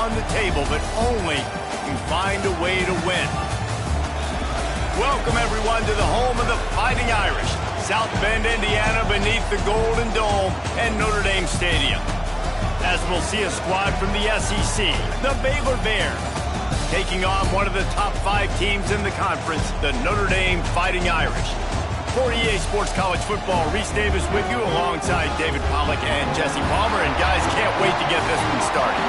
on the table, but only if you find a way to win. Welcome, everyone, to the home of the Fighting Irish, South Bend, Indiana, beneath the Golden Dome and Notre Dame Stadium. As we'll see a squad from the SEC, the Baylor Bears, taking on one of the top 5 teams in the conference, the Notre Dame Fighting Irish. For EA Sports College Football, Reese Davis with you alongside David Pollack and Jesse Palmer. And guys, can't wait to get this one started.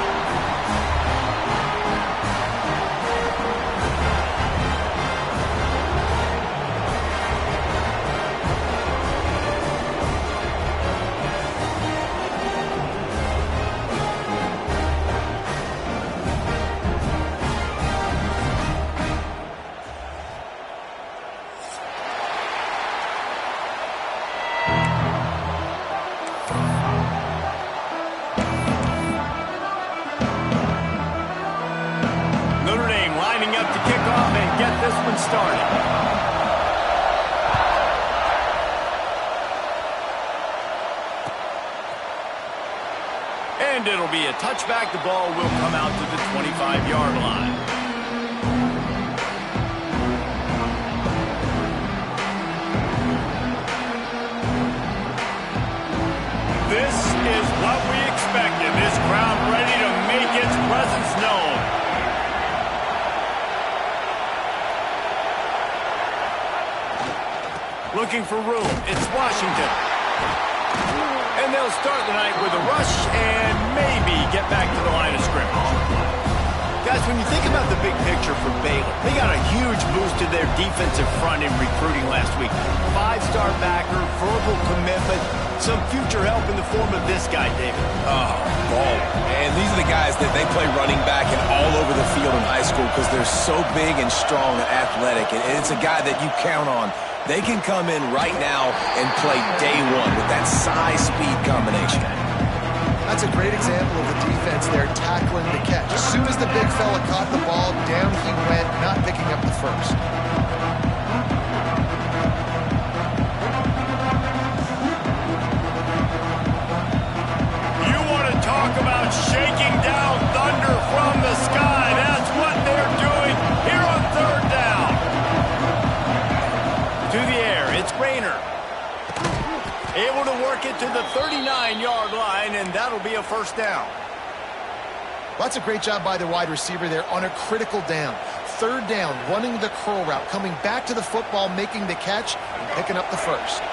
And it'll be a touchback. The ball will come out to the 25-yard line. This is what we expected. This crowd ready to make its presence known. Looking for room. It's Washington. And they'll start the night with a rush and maybe get back to the line of scrimmage. Guys, when you think about the big picture for Baylor, they got a huge boost to their defensive front in recruiting last week. 5-star backer, verbal commitment, some future help in the form of this guy, David. Oh, ball. And these are the guys that they play running back and all over the field in high school because they're so big and strong and athletic. And it's a guy that you count on. They can come in right now and play day one with that size-speed combination. That's a great example of the defense there tackling the catch. As soon as the big fella caught the ball, down he went, not picking up the first. You want to talk about shaking down thunder from the sky. That's what they're doing here on third down. To the air, it's Rayner. Able to work it to the 39-yard line, and that'll be a first down. That's a great job by the wide receiver there on a critical down. Third down, running the curl route, coming back to the football, making the catch, and picking up the first.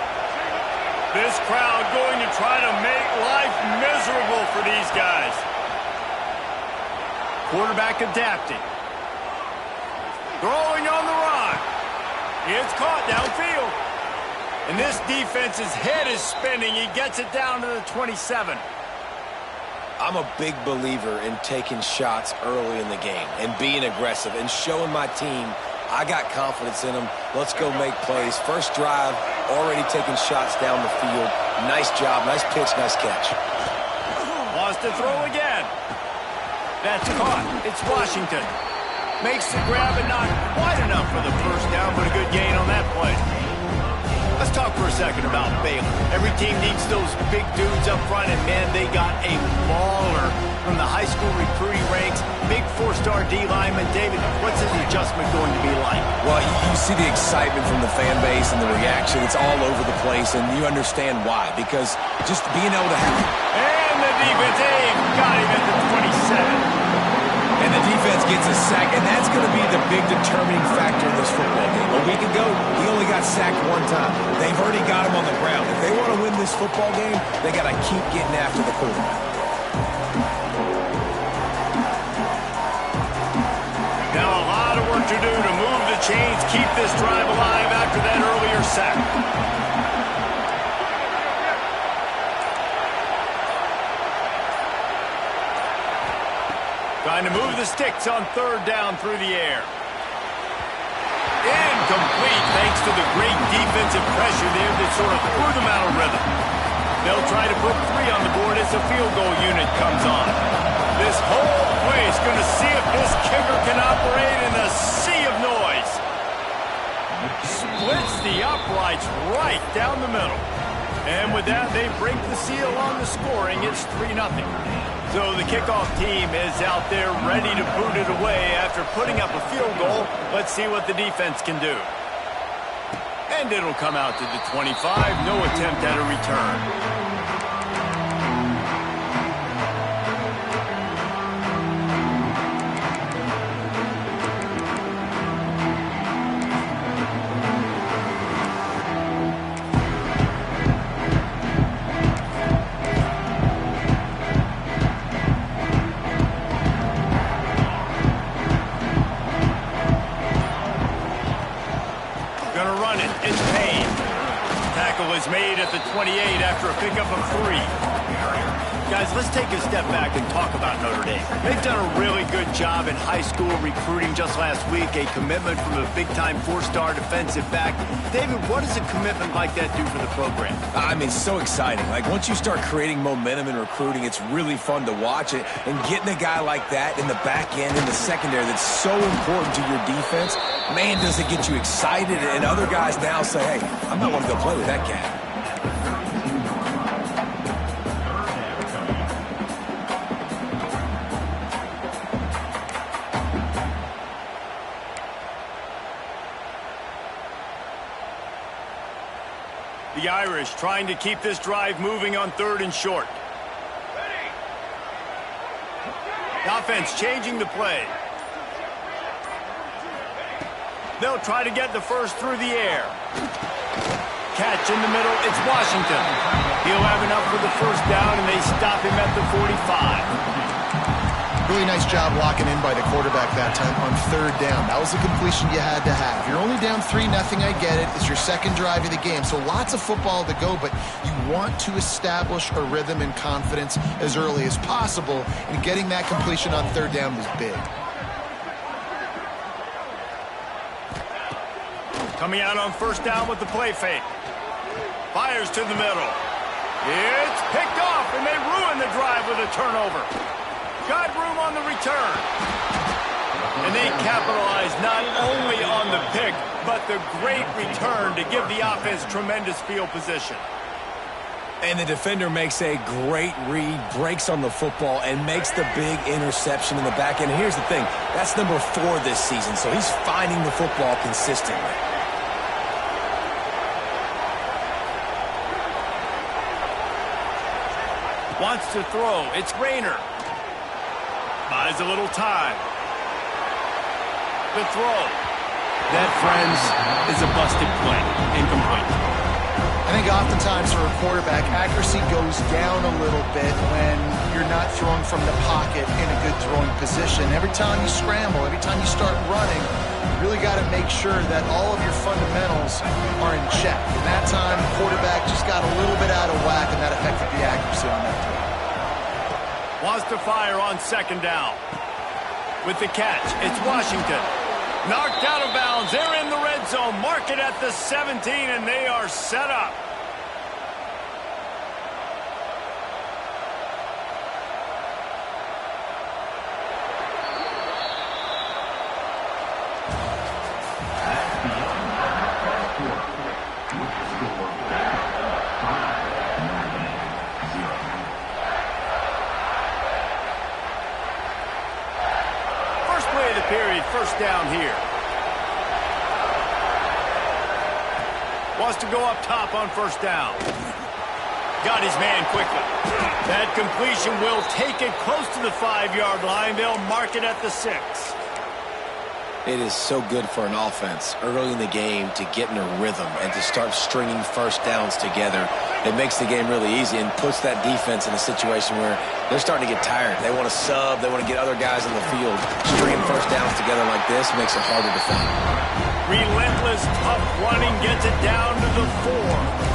This crowd going to try to make life miserable for these guys. Quarterback adapting. Throwing on the run. It's caught downfield. And this defense's head is spinning. He gets it down to the 27. I'm a big believer in taking shots early in the game and being aggressive and showing my team I got confidence in them. Let's go make plays. First drive, already taking shots down the field. Nice job, nice pitch, nice catch. Wants to throw again. That's caught. It's Washington. Makes the grab and not quite enough for the first down, but a good gain on that play. Let's talk for a second about Baylor. Every team needs those big dudes up front, and man, they got a baller from the high school recruiting ranks. Big 4-star D lineman. David, what's his adjustment going to be like? Well, you see the excitement from the fan base and the reaction. It's all over the place, and you understand why. Because just being able to have... And the defense, got him at the 27. And the defense gets a sack, and that's going to be the big determining factor in this football game. A week ago, he only got sacked one time. They've already got him on the ground. If they want to win this football game, they got to keep getting after the quarterback. Now a lot of work to do to move the chains, keep this drive alive after that earlier sack. Trying to move the sticks on third down through the air. Incomplete thanks to the great defensive pressure there that sort of threw them out of rhythm. They'll try to put 3 on the board as the field goal unit comes on. This whole place going to see if this kicker can operate in the sea of noise. Splits the uprights right down the middle. And with that, they break the seal on the scoring. It's 3-0. So the kickoff team is out there ready to boot it away after putting up a field goal. Let's see what the defense can do. And it'll come out to the 25. No attempt at a return. Is made at the 28 after a pickup of 3. Guys, let's take a step back and talk about Notre Dame. They've done a really good job in high school recruiting just last week, a commitment from a big-time 4-star defensive back. David, what does a commitment like that do for the program? I mean, so exciting. Like, once you start creating momentum in recruiting, it's really fun to watch it. And getting a guy like that in the back end, in the secondary, that's so important to your defense, man, does it get you excited. And other guys now say, hey, I'm not wanting to go play with that cat. The Irish trying to keep this drive moving on 3rd and short. The offense changing the play. They'll try to get the first through the air. Catch in the middle. It's Washington. He'll have enough for the first down, and they stop him at the 45. Really nice job locking in by the quarterback that time on 3rd down. That was the completion you had to have. You're only down 3-0, I get it. It's your second drive of the game, so lots of football to go, but you want to establish a rhythm and confidence as early as possible, and getting that completion on 3rd down was big. Coming out on 1st down with the play fake. Fires to the middle. It's picked off, and they ruin the drive with a turnover. Got room on the return. And they capitalize not only on the pick, but the great return to give the offense tremendous field position. And the defender makes a great read, breaks on the football, and makes the big interception in the back end. And here's the thing, that's number 4 this season, so he's finding the football consistently. Wants to throw. It's Rayner. Buys a little time. The throw. That, friends, is a busted play. Incomplete. I think oftentimes for a quarterback, accuracy goes down a little bit when you're not throwing from the pocket in a good throwing position. Every time you scramble, every time you start running, you really got to make sure that all of your fundamentals are in check. And that time, the quarterback just got a little bit out of whack, and that affected the accuracy on that throw. Wants to fire on 2nd down. With the catch, it's Washington. Knocked out of bounds. They're in the red zone. Mark it at the 17, and they are set up. Period. 1st down here. Wants to go up top on 1st down. Got his man quickly. That completion will take it close to the 5-yard line. They'll mark it at the 6. It is so good for an offense early in the game to get in a rhythm and to start stringing 1st downs together. It makes the game really easy and puts that defense in a situation where they're starting to get tired. They want to sub. They want to get other guys in the field. Stringing 1st downs together like this makes it harder to defend. Relentless, tough running gets it down to the 4.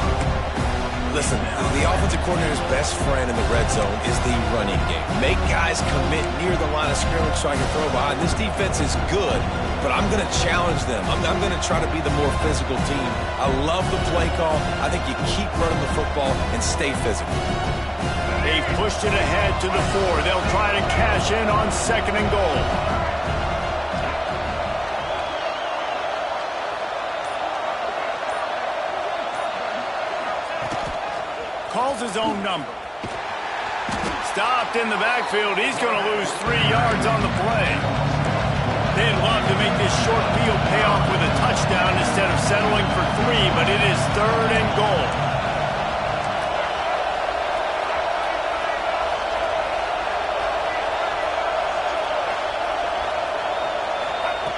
Listen, the offensive coordinator's best friend in the red zone is the running game. Make guys commit near the line of scrimmage so I can throw behind. This defense is good, but I'm going to challenge them. I'm going to try to be the more physical team. I love the play call. I think you keep running the football and stay physical. They've pushed it ahead to the 4. They'll try to cash in on 2nd and goal. Calls his own number. Stopped in the backfield. He's going to lose 3 yards on the play. They'd love to make this short field pay off with a touchdown instead of settling for 3, but it is 3rd and goal.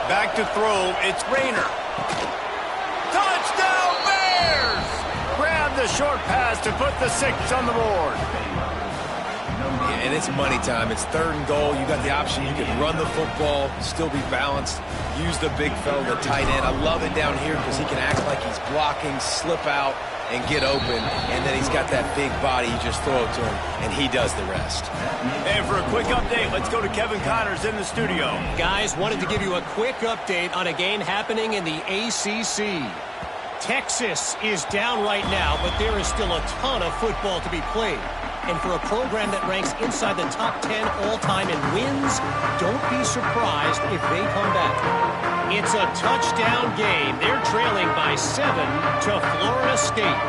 Back to throw, it's Rayner. Touchdown Bears! Grab the short pass to put the 6 on the board. Yeah, and it's money time. It's 3rd and goal. You got the option. You can run the football, still be balanced, use the big fella, the tight end. I love it down here because he can act like he's blocking, slip out, and get open. And then he's got that big body. You just throw it to him, and he does the rest. And for a quick update, let's go to Kevin Connors in the studio. Guys, wanted to give you a quick update on a game happening in the ACC. Texas is down right now, but there is still a ton of football to be played. And for a program that ranks inside the top 10 all-time in wins, don't be surprised if they come back. It's a touchdown game. They're trailing by 7 to Florida State.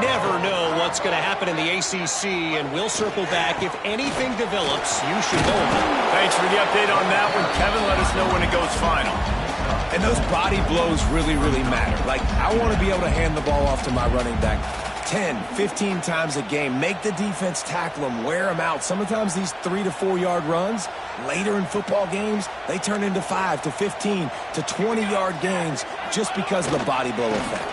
Never know what's going to happen in the ACC, and we'll circle back. If anything develops, you should know about it. Thanks for the update on that one, Kevin. Let us know when it goes final. And those body blows really, really matter. Like, I want to be able to hand the ball off to my running back 10, 15 times a game. Make the defense tackle them, wear them out. Sometimes these 3 to 4 yard runs, later in football games, they turn into 5 to 15 to 20 yard gains just because of the body blow effect.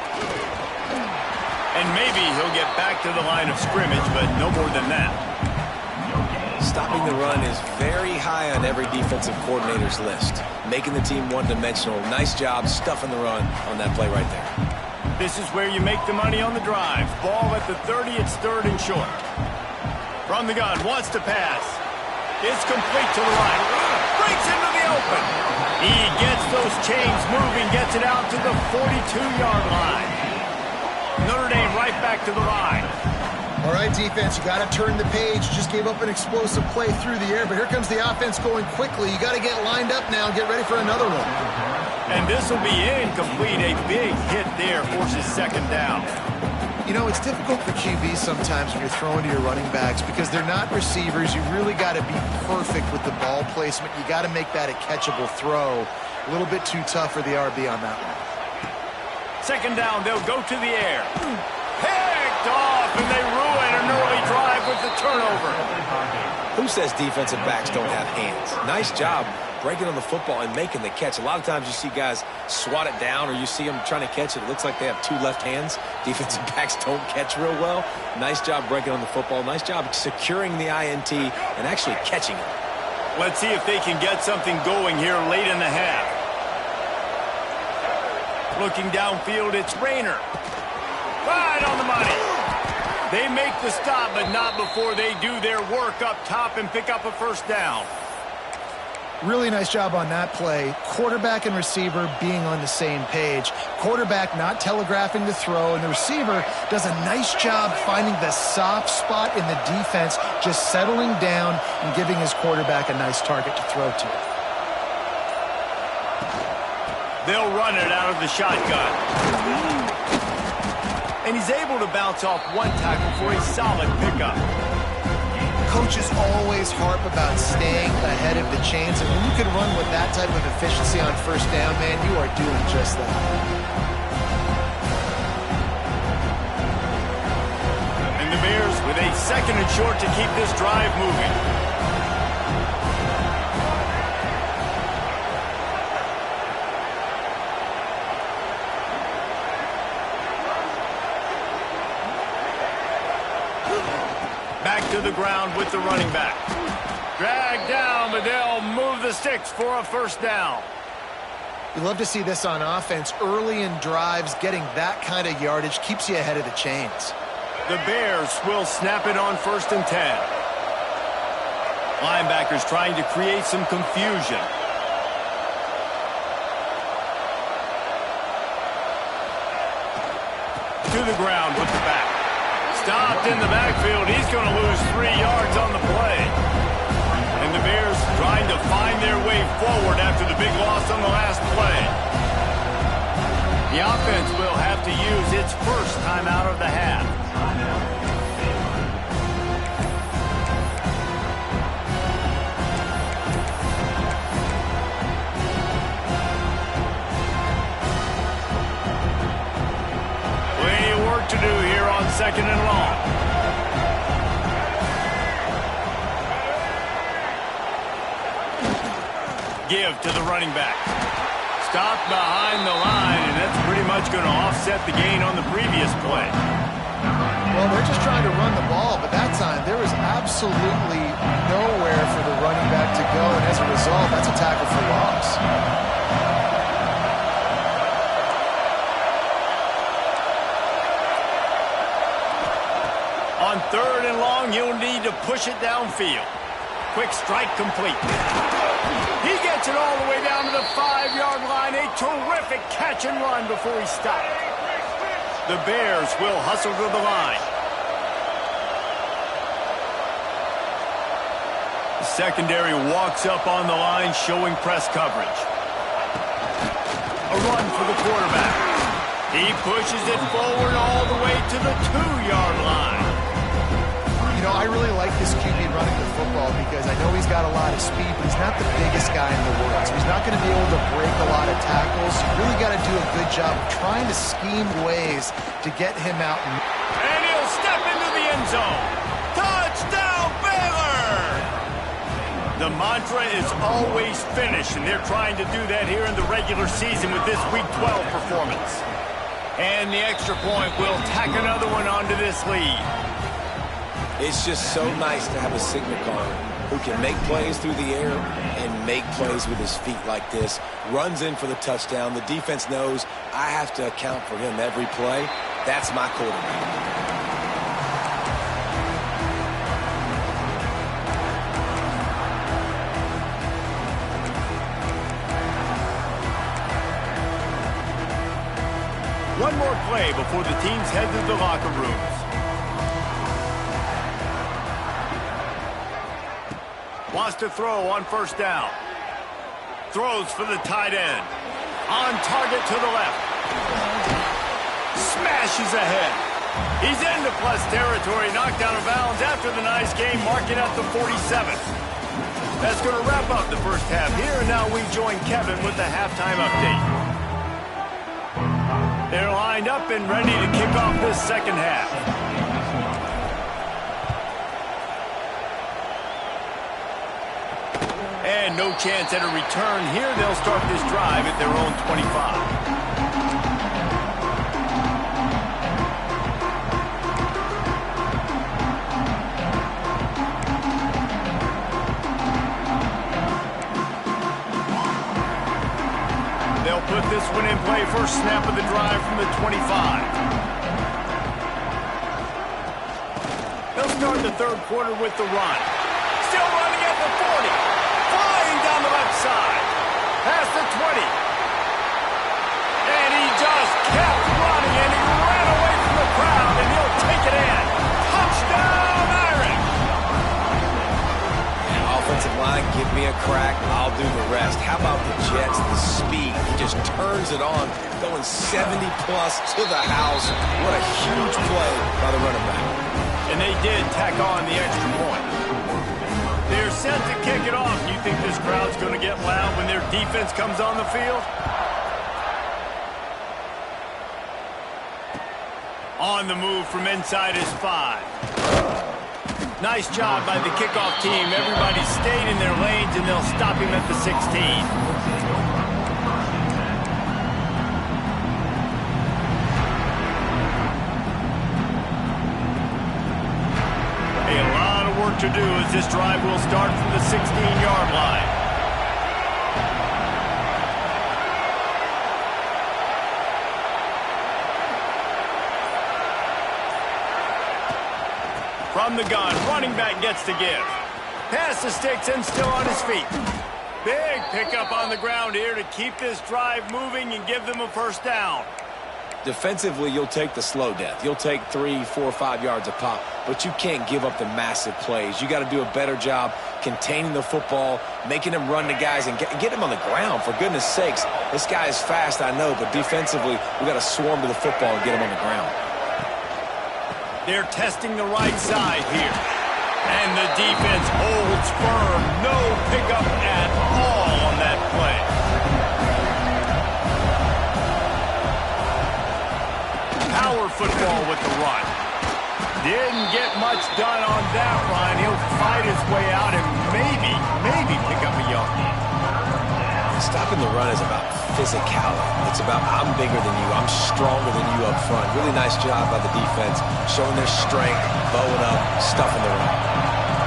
And maybe he'll get back to the line of scrimmage, but no more than that. Stopping the run is very high on every defensive coordinator's list. Making the team one-dimensional. Nice job stuffing the run on that play right there. This is where you make the money on the drive. Ball at the 30, it's 3rd and short. From the gun, wants to pass. It's complete to the right. Breaks into the open. He gets those chains moving, gets it out to the 42-yard line. Notre Dame right back to the line. All right, defense, you got to turn the page. Just gave up an explosive play through the air, but here comes the offense going quickly. You got to get lined up now and get ready for another one. And this will be incomplete. A big hit there forces 2nd down. You know, it's difficult for QBs sometimes when you're throwing to your running backs because they're not receivers. You really got to be perfect with the ball placement. You got to make that a catchable throw. A little bit too tough for the RB on that one. 2nd down, they'll go to the air. Picked off, and they ruin an early drive with the turnover. Who says defensive backs don't have hands? Nice job breaking on the football and making the catch. A lot of times you see guys swat it down or you see them trying to catch it. It looks like they have 2 left hands. Defensive backs don't catch real well. Nice job breaking on the football. Nice job securing the INT and actually catching it. Let's see if they can get something going here late in the half. Looking downfield, it's Rayner. Right on the money. They make the stop, but not before they do their work up top and pick up a 1st down. Really nice job on that play. Quarterback and receiver being on the same page. Quarterback not telegraphing the throw, and the receiver does a nice job finding the soft spot in the defense, just settling down and giving his quarterback a nice target to throw to. They'll run it out of the shotgun. And he's able to bounce off 1 tackle for a solid pickup. Coaches always harp about staying ahead of the chains, and when you can run with that type of efficiency on 1st down, man, you are doing just that. And the Bears with a 2nd and short to keep this drive moving. Back to the ground with the running back. Dragged down, but they'll move the sticks for a 1st down. You love to see this on offense. Early in drives, getting that kind of yardage keeps you ahead of the chains. The Bears will snap it on 1st and 10. Linebackers trying to create some confusion. To the ground with the back. Stopped in the backfield. He's going to lose 3 yards on the play. And the Bears trying to find their way forward after the big loss on the last play. The offense will have to use its 1st timeout of the half. Give to the running back. Stopped behind the line, and that's pretty much going to offset the gain on the previous play. Well, they're just trying to run the ball, but that time there was absolutely nowhere for the running back to go, and as a result, that's a tackle for loss. On 3rd and long, you'll need to push it downfield. Quick strike complete. He gets it all the way down to the 5-yard line. A terrific catch and run before he stopped. The Bears will hustle to the line. The secondary walks up on the line, showing press coverage. A run for the quarterback. He pushes it forward all the way to the 2-yard line. You know, I really like this QB running the football because I know he's got a lot of speed, but he's not the biggest guy in the world. So he's not going to be able to break a lot of tackles. You really got to do a good job of trying to scheme ways to get him out. And he'll step into the end zone. Touchdown, Baylor! The mantra is always finish, and they're trying to do that here in the regular season with this Week 12 performance. And the extra point will tack another one onto this lead. It's just so nice to have a signal caller who can make plays through the air and make plays with his feet like this. Runs in for the touchdown. The defense knows I have to account for him every play. That's my quarterback. One more play before the teams head to the locker rooms. Wants to throw on 1st down. Throws for the tight end. On target to the left. Smashes ahead. He's into plus territory. Knocked out of bounds after the nice game, marking at the 47. That's going to wrap up the first half here. And now we join Kevin with the halftime update. They're lined up and ready to kick off this second half. And no chance at a return here. They'll start this drive at their own 25. They'll put this one in play. First snap of the drive from the 25. They'll start the 3rd quarter with the run. Still running at the 40. Flying down the left side. Past the 20. And he just kept running, and he ran away from the crowd, and he'll take it in. Touchdown, Irish! Offensive line, give me a crack. I'll do the rest. How about the Jets, the speed? He just turns it on, going 70-plus to the house. What a huge play by the running back. And they did tack on the extra point. They're set to kick it off. You think this crowd's going to get loud when their defense comes on the field? On the move from inside his 5. Nice job by the kickoff team. Everybody stayed in their lanes, and they'll stop him at the 16. A lot of work to do as this drive will start from the 16-yard line. From the gun, running back gets to give. Pass the sticks and still on his feet. Big pickup on the ground here to keep this drive moving and give them a first down. Defensively, you'll take the slow death. You'll take 3, 4, 5 yards a pop, but you can't give up the massive plays. You got to do a better job containing the football, making them run the guys, and get them on the ground. For goodness sakes, this guy is fast, I know, but defensively, we got to swarm to the football and get him on the ground. They're testing the right side here. And the defense holds firm. No pickup at all on that play. Power football with the run. Didn't get much done on that run. He'll fight his way out and maybe pick up a yard. Stopping the run is about physicality. It's about I'm bigger than you. I'm stronger than you up front. Really nice job by the defense, showing their strength, bowing up, stuffing the run.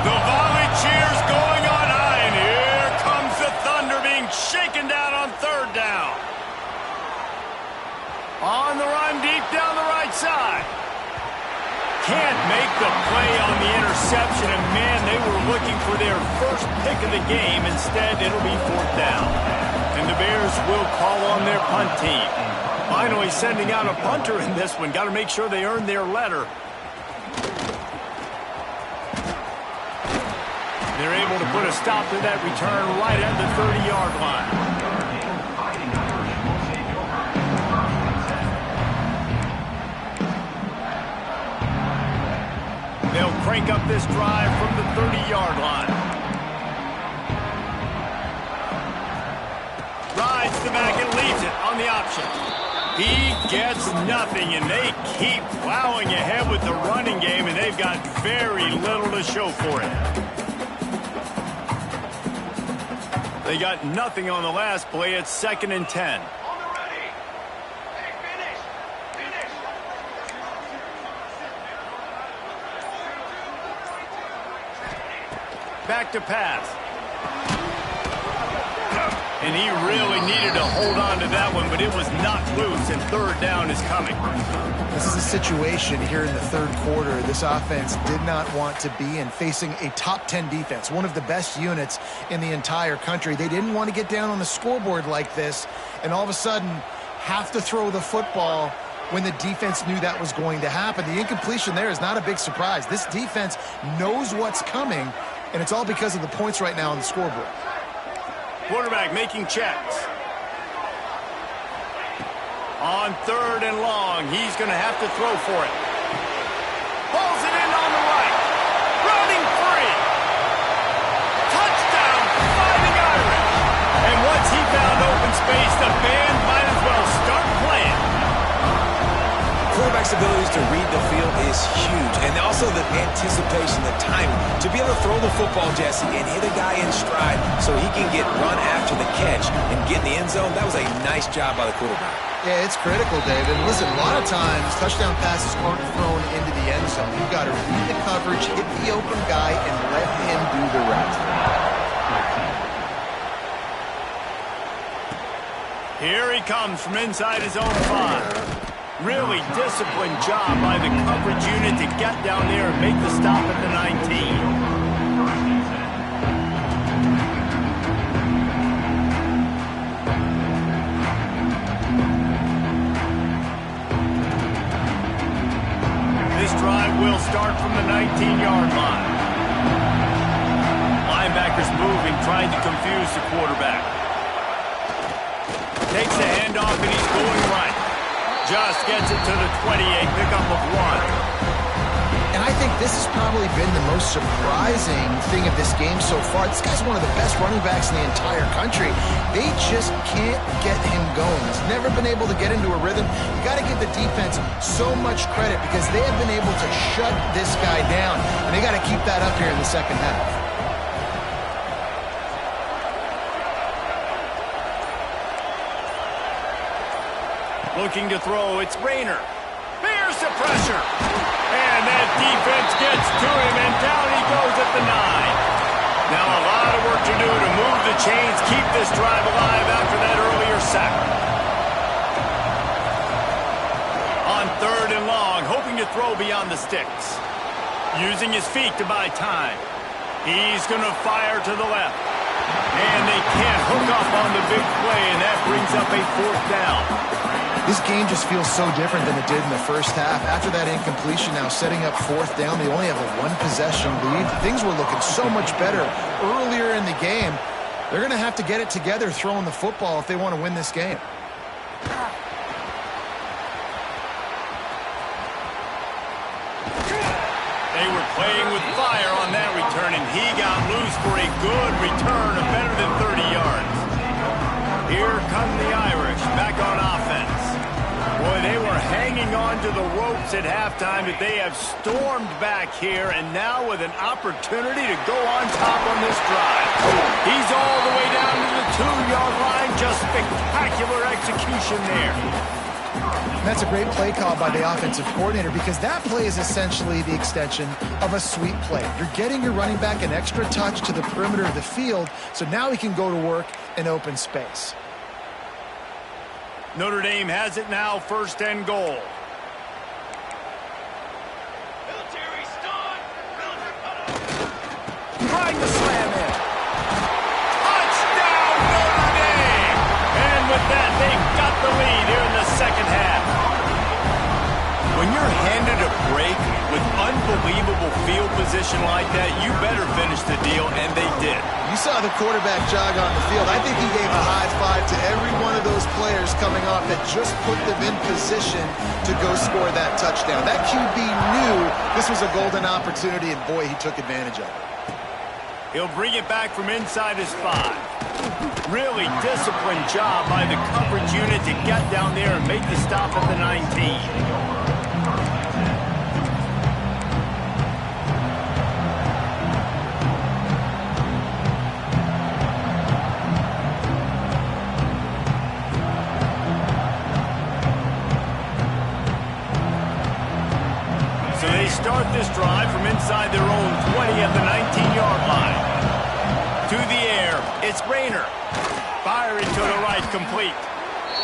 The volley cheers going on high, and here comes the Thunder being shaken down on third down. On the run deep down the right side. Can't make the play on the interception, and man, they were looking for their first pick of the game. Instead, it'll be fourth down. And the Bears will call on their punt team. Finally sending out a punter in this one. Got to make sure they earn their letter. They're able to put a stop to that return right at the 30-yard line. They'll crank up this drive from the 30-yard line. Rides the back and leaves it on the option. He gets nothing, and they keep plowing ahead with the running game, and they've got very little to show for it. They got nothing on the last play. It's 2nd and 10. Back to pass. And he really needed to hold on to that one, but it was knocked loose, and third down is coming. This is a situation here in the third quarter this offense did not want to be in, facing a top 10 defense, one of the best units in the entire country. They didn't want to get down on the scoreboard like this and all of a sudden have to throw the football when the defense knew that was going to happen. The incompletion there is not a big surprise. This defense knows what's coming, and it's all because of the points right now on the scoreboard. Quarterback making checks. On third and long, he's going to have to throw for it. Pulls it in on the right. Running free. Touchdown, Fighting Irish. And once he found open space, the band might as well start playing. Quarterback's abilities to read the field is huge, and also the anticipation, the timing, to be able to throw the football, Jesse, and hit a guy in stride so he can get run after the catch and get in the end zone. That was a nice job by the quarterback. Yeah, it's critical, David. Listen, a lot of times touchdown passes aren't thrown into the end zone. You've got to read the coverage, hit the open guy, and let him do the rest. Here he comes from inside his own 5. Really disciplined job by the coverage unit to get down there and make the stop at the 19. This drive will start from the 19-yard line. Linebackers moving, trying to confuse the quarterback. Takes the handoff, and he's going right. Just gets it to the 28, pickup of 1. And I think this has probably been the most surprising thing of this game so far. This guy's one of the best running backs in the entire country. They just can't get him going. He's never been able to get into a rhythm. You got to give the defense so much credit because they have been able to shut this guy down. And they got to keep that up here in the second half. Looking to throw, it's Rayner. Bears the pressure. And that defense gets to him, and down he goes at the 9. Now a lot of work to do to move the chains, keep this drive alive after that earlier sack. On third and long, hoping to throw beyond the sticks. Using his feet to buy time. He's going to fire to the left. And they can't hook up on the big play, and that brings up a fourth down. This game just feels so different than it did in the first half. After that incompletion, now setting up fourth down, they only have a one-possession lead. Things were looking so much better earlier in the game. They're going to have to get it together throwing the football if they want to win this game. They were playing with fire on that return, and he got loose for a good return of better than 30 yards. Here come the Irish back on offense. Boy, they were hanging on to the ropes at halftime, but they have stormed back here, and now with an opportunity to go on top on this drive. He's all the way down to the 2-yard line, just motion there. And that's a great play call by the offensive coordinator because that play is essentially the extension of a sweep play. You're getting your running back an extra touch to the perimeter of the field, so now he can go to work in open space. Notre Dame has it now, 1st and goal. Trying to slam in. Touchdown, Notre Dame! And with that, they've got the lead here in the second half. When you're handed a break with unbelievable field position like that, you better finish the deal, and they did. You saw the quarterback jog on the field. I think he gave a high five to every one of those players coming off that just put them in position to go score that touchdown. That QB knew this was a golden opportunity, and boy, he took advantage of it. He'll bring it back from inside his 5. Really disciplined job by the coverage unit to get down there and make the stop at the 19. So they start this drive from inside their own 20 at the 19-yard line. To the air, it's Rayner. Firing to the right, complete.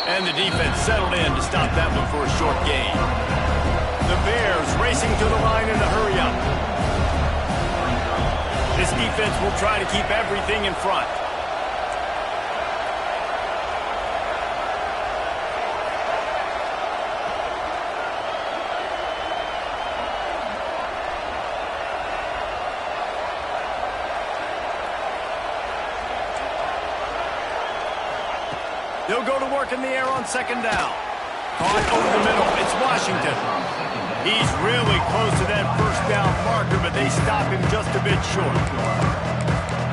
And the defense settled in to stop that one for a short gain. The Bears racing to the line in a hurry-up. This defense will try to keep everything in front. They'll go to work in the air on 2nd down. Caught over the middle. It's Washington. He's really close to that 1st down marker, but they stop him just a bit short.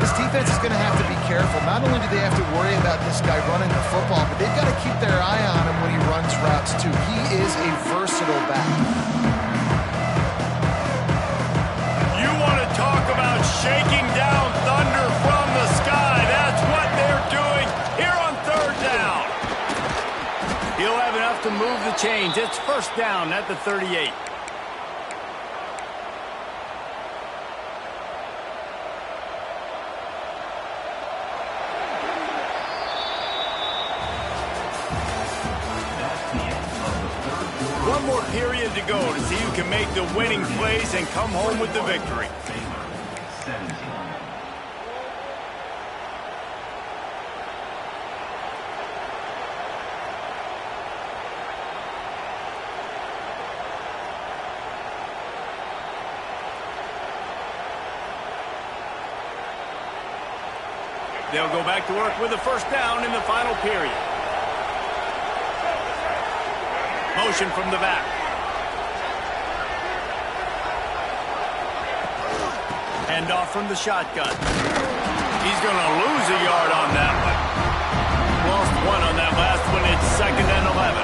This defense is going to have to be careful. Not only do they have to worry about this guy running the football, but they've got to keep their eye on him when he runs routes, too. He is a versatile back. You want to talk about shaking down thunder from the sky. That's what they're doing here on 3rd down. He'll have enough to move the chains. It's 1st down at the 38. One more period to go to see who can make the winning plays and come home with the victory. They'll go back to work with a 1st down in the final period. Motion from the back. Hand off from the shotgun. He's going to lose a yard on that one. Lost 1 on that last one. It's 2nd and 11.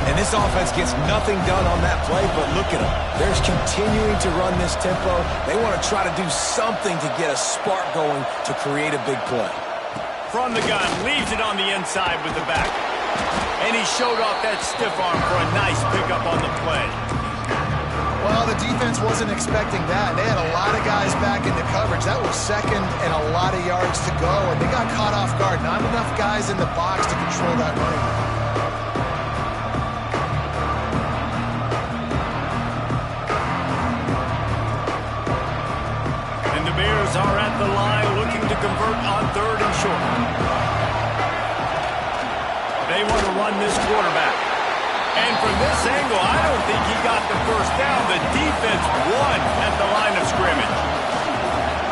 And this offense gets nothing done on that play, but look at them. They're continuing to run this tempo. They want to try to do something to get a spark going to create a big play. From the gun, leaves it on the inside with the back. And he showed off that stiff arm for a nice pickup on the play. Well, the defense wasn't expecting that. They had a lot of guys back into coverage. That was 2nd and a lot of yards to go, and they got caught off guard. Not enough guys in the box to control that running. And the Bears are at the line looking to convert on 3rd and short. They want to run this quarterback. And from this angle, I don't think he got the 1st down. The defense won at the line of scrimmage.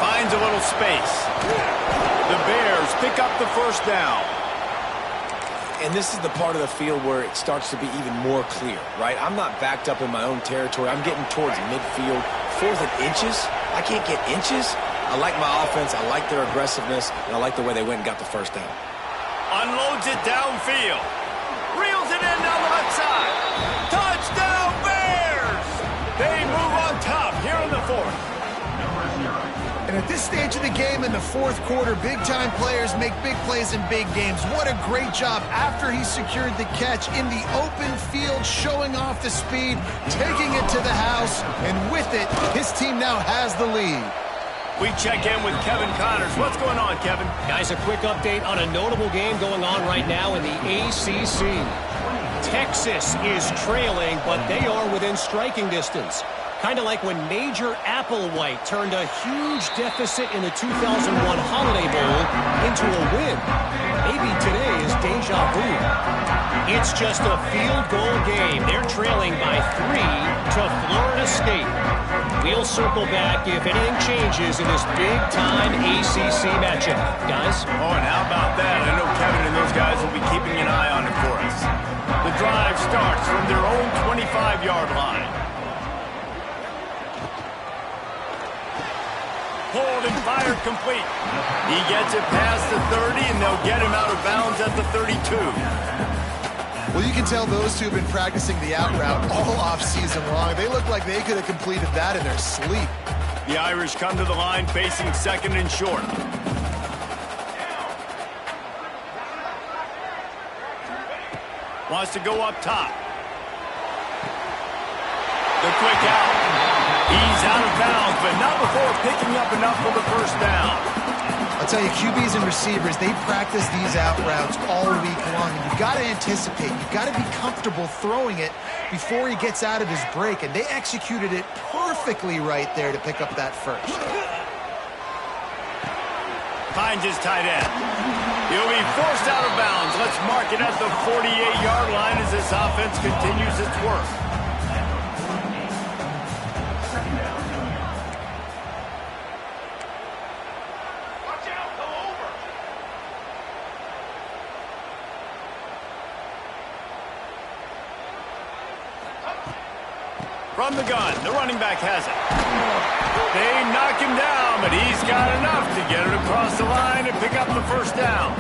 Finds a little space. The Bears pick up the 1st down. And this is the part of the field where it starts to be even more clear, right? I'm not backed up in my own territory. I'm getting towards midfield. 4th and inches? I can't get inches. I like my offense. I like their aggressiveness. And I like the way they went and got the 1st down. Unloads it downfield. Reels it in down the left side. Touchdown, Bears! They move on top here in the 4th. And And at this stage of the game in the fourth quarter, big-time players make big plays in big games. What a great job after he secured the catch in the open field, showing off the speed, taking it to the house, and with it, his team now has the lead. We check in with Kevin Connors. What's going on, Kevin? Guys, a quick update on a notable game going on right now in the ACC. Texas is trailing, but they are within striking distance. Kind of like when Major Applewhite turned a huge deficit in the 2001 Holiday Bowl into a win. Maybe today is deja vu. It's just a field goal game. They're trailing by 3 to Florida State. We'll circle back if anything changes in this big-time ACC matchup. Guys? Oh, and how about that? I know Kevin and those guys will be keeping an eye on it for us. The drive starts from their own 25-yard line. Pulled and fired complete. He gets it past the 30, and they'll get him out of bounds at the 32. Well, you can tell those two have been practicing the out route all off-season long. They look like they could have completed that in their sleep. The Irish come to the line facing second and short. Wants to go up top. The quick out. He's out of bounds, but not before picking up enough for the first down. I'll tell you, QBs and receivers, they practice these out routes all week long. And you've got to anticipate. You've got to be comfortable throwing it before he gets out of his break. And they executed it perfectly right there to pick up that first. Finds his tight end. He'll be forced out of bounds. Let's mark it at the 48-yard line as this offense continues its work. From the gun, the running back has it. They knock him down, but he's got enough to get it across the line and pick up the first down.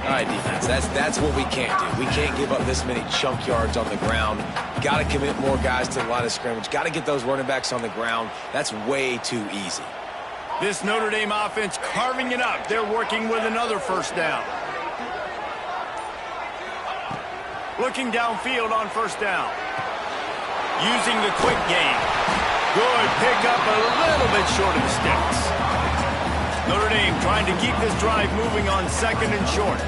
All right, defense, that's what we can't do. We can't give up this many chunk yards on the ground. Got to commit more guys to the line of scrimmage. Got to get those running backs on the ground. That's way too easy. This Notre Dame offense carving it up. They're working with another first down. Looking downfield on first down. Using the quick game. Good pickup, a little bit short of the sticks. Notre Dame trying to keep this drive moving on second and short.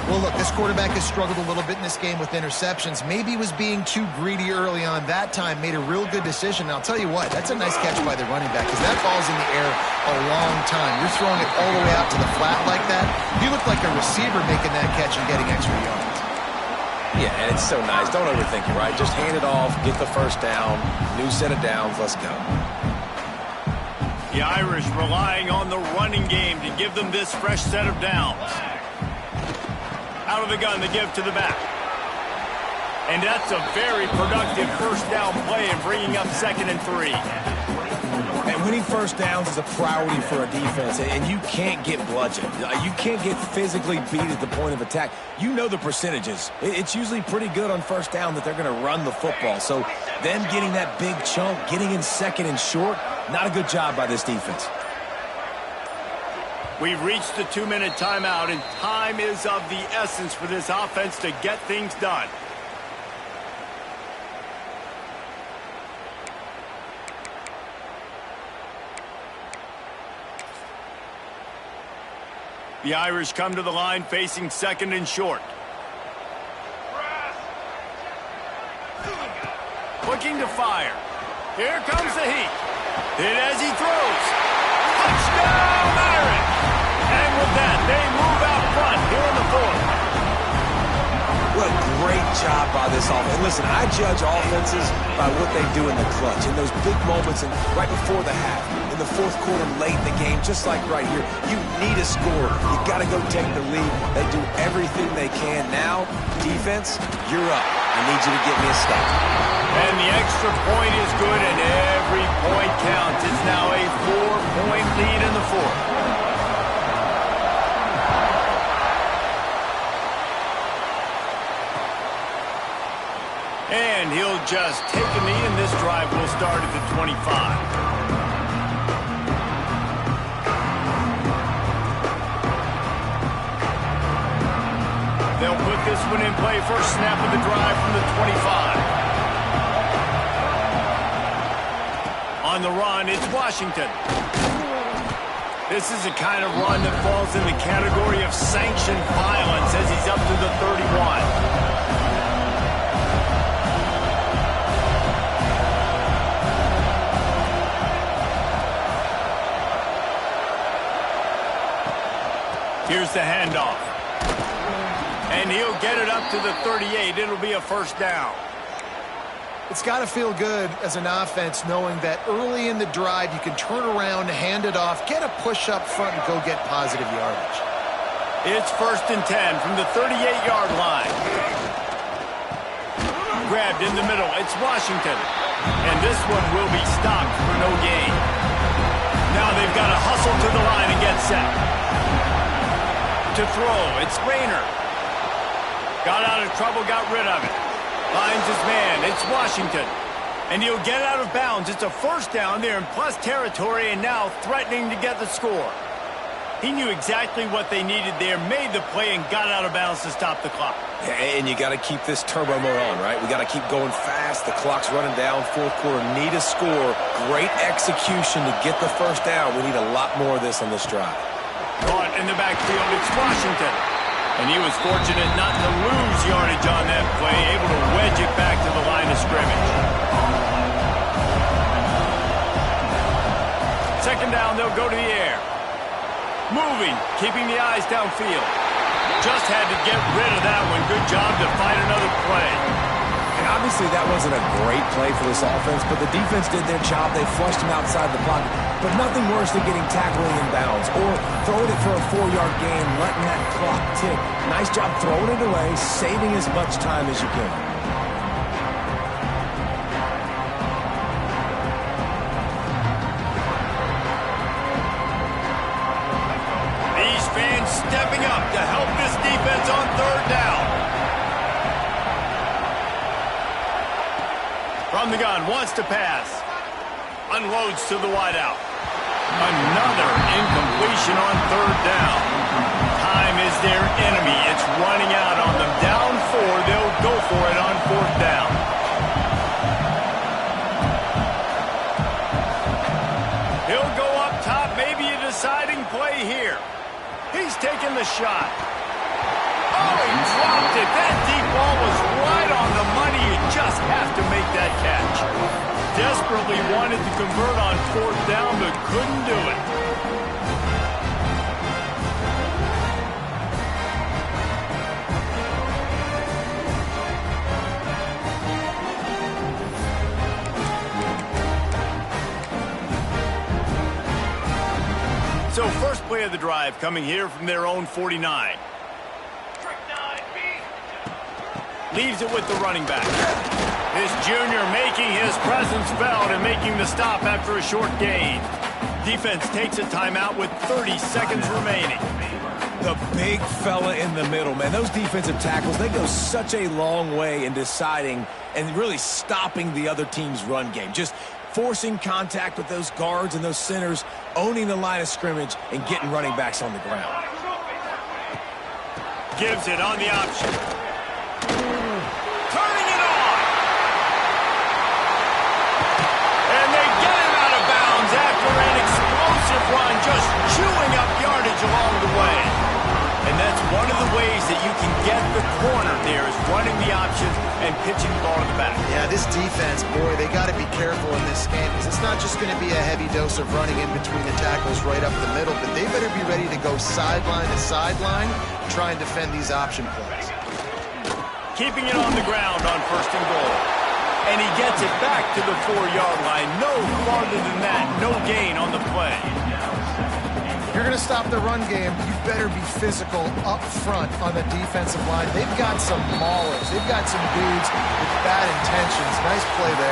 Well, look, this quarterback has struggled a little bit in this game with interceptions. Maybe he was being too greedy early on. That time made a real good decision. And I'll tell you what, that's a nice catch by the running back because that ball's in the air a long time. You're throwing it all the way out to the flat like that. You look like a receiver making that catch and getting extra yards. Yeah, and it's so nice. Don't overthink it, right? Just hand it off, get the first down, new set of downs, let's go. The Irish relying on the running game to give them this fresh set of downs. Out of the gun, the give to the back. And that's a very productive first down play and bringing up second and 3. And winning first downs is a priority for a defense, and you can't get bludgeoned. You can't get physically beat at the point of attack. You know the percentages. It's usually pretty good on first down that they're going to run the football. So them getting that big chunk, getting in second and short, not a good job by this defense. We've reached the 2-minute timeout, and time is of the essence for this offense to get things done. The Irish come to the line facing second and short. Looking to fire. Here comes the heat. Hit as he throws. Touchdown, Irish! And with that, they move out front here in the fourth. What a great job by this offense. And listen, I judge offenses by what they do in the clutch, in those big moments and right before the half, in the fourth quarter, late in the game, just like right here. You need a scorer. You got to go take the lead. They do everything they can. Now, defense, you're up. I need you to get me a stop. And the extra point is good, and every point counts. It's now a 4-point lead in the fourth. And he'll just take a knee, and this drive will start at the 25. this one in play. First snap of the drive from the 25. On the run, it's Washington. This is the kind of run that falls in the category of sanctioned violence as he's up to the 31. Here's the handoff. And he'll get it up to the 38. It'll be a first down. It's got to feel good as an offense knowing that early in the drive you can turn around, hand it off, get a push up front, and go get positive yardage. It's 1st and 10 from the 38-yard line. Grabbed in the middle. It's Washington. And this one will be stopped for no gain. Now they've got to hustle to the line and get set. To throw, it's Rayner. Got out of trouble, got rid of it. Finds his man, it's Washington. And he'll get out of bounds. It's a first down there in plus territory and now threatening to get the score. He knew exactly what they needed there, made the play, and got out of bounds to stop the clock. And you got to keep this turbo mode on, right? We got to keep going fast. The clock's running down. Fourth quarter, need a score. Great execution to get the first down. We need a lot more of this on this drive. Caught in the backfield, it's Washington. And he was fortunate not to lose yardage on that play, able to wedge it back to the line of scrimmage. Second down, they'll go to the air. Moving, keeping the eyes downfield. Just had to get rid of that one. Good job to find another play. And obviously that wasn't a great play for this offense, but the defense did their job. They flushed him outside the pocket. But nothing worse than getting tackled in bounds or throwing it for a 4-yard gain, letting that clock tick. Nice job throwing it away, saving as much time as you can. These fans stepping up to help this defense on third down. From the gun, wants to pass. Unloads to the wideout. Another incompletion on third down. Time is their enemy. It's running out on them. Down 4, they'll go for it on fourth down. He'll go up top, maybe a deciding play here. He's taking the shot. Oh, he dropped it. That deep ball was right on the money. You just have to make that catch. Desperately wanted to convert on fourth down, but couldn't do it. So first play of the drive coming here from their own 49. Leaves it with the running back. This junior making his presence felt and making the stop after a short gain. Defense takes a timeout with 30 seconds remaining. The big fella in the middle, man. Those defensive tackles, they go such a long way in deciding and really stopping the other team's run game. Just forcing contact with those guards and those centers, owning the line of scrimmage, and getting running backs on the ground. Gives it on the option. Run, just chewing up yardage along the way. And that's one of the ways that you can get the corner there is running the option and pitching the ball to the back. Yeah, this defense, boy, they got to be careful in this game because it's not just going to be a heavy dose of running in between the tackles right up the middle, but they better be ready to go sideline to sideline, try and defend these option plays. Keeping it on the ground on first and goal. And he gets it back to the 4-yard line. No farther than that. No gain on the play. If you're going to stop the run game, you better be physical up front on the defensive line. They've got some maulers. They've got some dudes with bad intentions. Nice play there.